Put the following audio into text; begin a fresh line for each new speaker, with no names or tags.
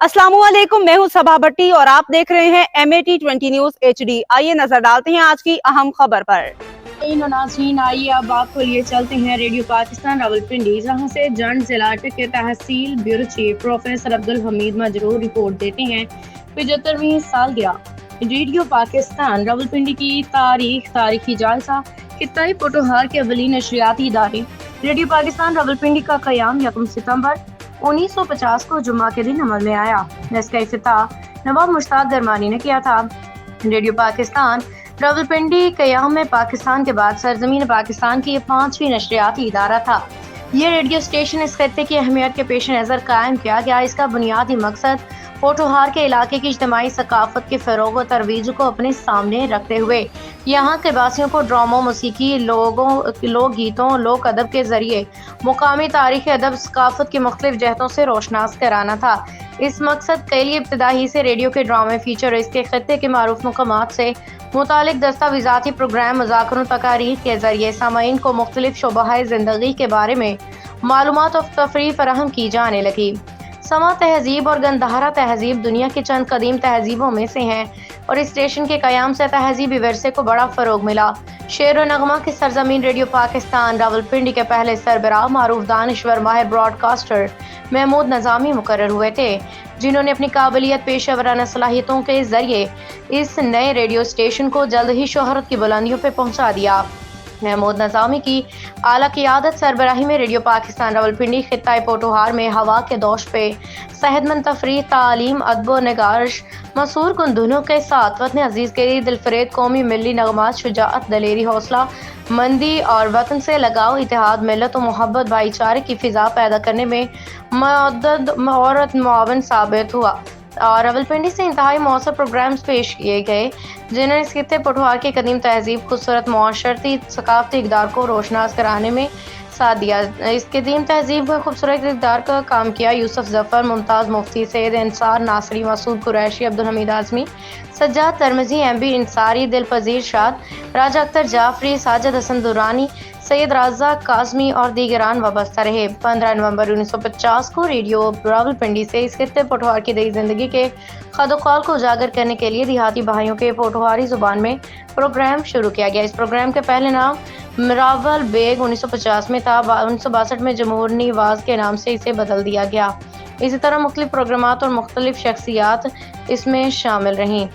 अस्सलाम वालेकुम, मैं हूं सबा भट्टी और आप देख रहे हैं MAT20 न्यूज HD। आइए नजर डालते हैं आज की अहम खबर पर।
नाज़रीन, आइए अब आपको लिए चलते हैं रेडियो पाकिस्तान रावलपिंडी, जहां से जंड जिला के तहसील bureau chief professor Abdul Hameed Majroor report देते हैं 75वीं सालगिरह रेडियो पाकिस्तान रावलपिंडी की तारीखी जायजा। खिताई पोटोहार के अवली नशरियाती इदारे रेडियो पाकिस्तान रावलपिंडी का क़याम 1 सितंबर 1950 को जुम्मा के दिन अमल में आया। इसका इफ्तिताह नवाब मुश्ताक दरमानी ने किया था। रेडियो पाकिस्तान रावलपिंडी क़याम में पाकिस्तान के बाद सरजमीन पाकिस्तान की 5वीं नशरियाती इदारा था। ये रेडियो स्टेशन इस खत्ते की अहमियत के पेश नज़र कायम किया गया। इसका बुनियादी मकसद पोटोहार के इलाके की इज्तिमाई सकाफत के फ़रोग़ व तरवीज को अपने सामने रखते हुए यहाँ के बासियों को ड्रामों, मौसीकी, लोक गीतों, लोक अदब के ज़रिए मुकामी तारीख़, अदब, सकाफत की मुख्तलिफ जहतों से रोशनास कराना था। इस मकसद के लिए इब्तिदाई से रेडियो के ड्रामे, फीचर, इसके खत्ते के मारूफ मकामात से मुतालिक दस्तावेज़ाती प्रोग्राम, मुज़ाकरों, तकारीर के ज़रिए सामाईन को मुख्तलिफ शोबाए ज़िंदगी के बारे में मालूमात और तफरीह फराहम की जाने लगी। समा तहजीब और गंधारा तहजीब दुनिया की चंद कदीम तहजीबों में से हैं और इस स्टेशन के क़याम से तहजीबी विरसे को बड़ा फ़रोग मिला। शेर व नगमा की सरजमीन रेडियो पाकिस्तान रावलपिंडी के पहले सरबराह मारूफ दानिश्वर माहिर ब्रॉडकास्टर महमूद नज़ामी मुकर्रर हुए थे, जिन्होंने अपनी काबिलियत, पेशेवराना सलाहियतों के ज़रिए इस नए रेडियो स्टेशन को जल्द ही शोहरत की बुलंदियों पर पहुँचा दिया। महमूद नज़ामी की आला क़ियादत सरबराही में रेडियो पाकिस्तान रावलपिंडी खित्ताए पोटोहार में हवा के दोष पे सेहतमंद तफरीह, तालीम, अदब व निगारिश, मसूर कुंदनों के साथ वतन अजीज़ के लिए दिलफरेद कौमी मिली नगमात, शुजाअत, दलेरी, हौसला मंदी और वतन से लगाव, इत्तेहाद, मिल्लत व मोहब्बत, भाईचारे की फ़िज़ा पैदा करने में मदद और मुआवन साबित हुआ और रावलपिंडी से इंतहाई मौसर प्रोग्राम्स पेश किए गए, जिन्हें इस खित्ते पोटोहार की कदीम तहजीब, खूबसूरत माशरती सकाफती इक़दार को रोशनास कराने में साथ दिया। इस कदीम तहजीब का खूबसूरत इक़दार का काम किया यूसुफ ज़फ़र, मुमताज़ मुफ्ती, सैयद इंसार नासरी, मसूद कुरैशी, अब्दुल हमीद आज़मी, सज्जाद तरमज़ी, MB इंसारी, दिलपज़ीर शाद, राजा अख्तर जाफरी, साजिद हसन दुरानी, सैयद रज़ाक काज़मी और दीगरान वाबस्ता रहे। 15 नवंबर 1950 को रेडियो रावलपिंडी से इस खित्ते पोटोहार की नई ज़िंदगी के खदोखाल को उजागर करने के लिए देहाती भाइयों के पोटोहारी ज़ुबान में प्रोग्राम शुरू किया गया। इस प्रोग्राम के पहले नाम रावल बेग 1950 में था। 1962 में जमूरनी आवाज़ के नाम से इसे बदल दिया गया। इसी तरह मुख्तलिफ प्रोग्रामात और मुख्तलिफ शख्सियात इसमें शामिल रहीं।